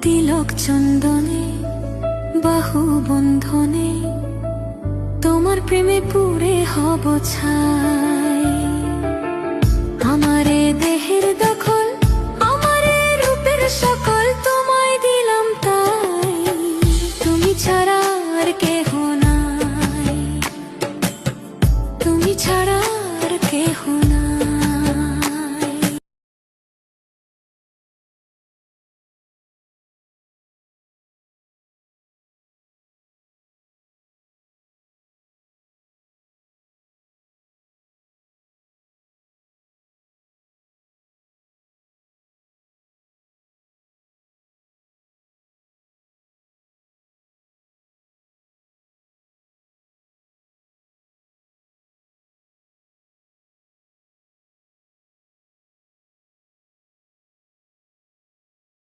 তিলক চন্দনে বাহু বন্ধনে তোমার প্রেমে পুরে হব ছাই। আমারে দেহের দখল, আমারে রূপের সকল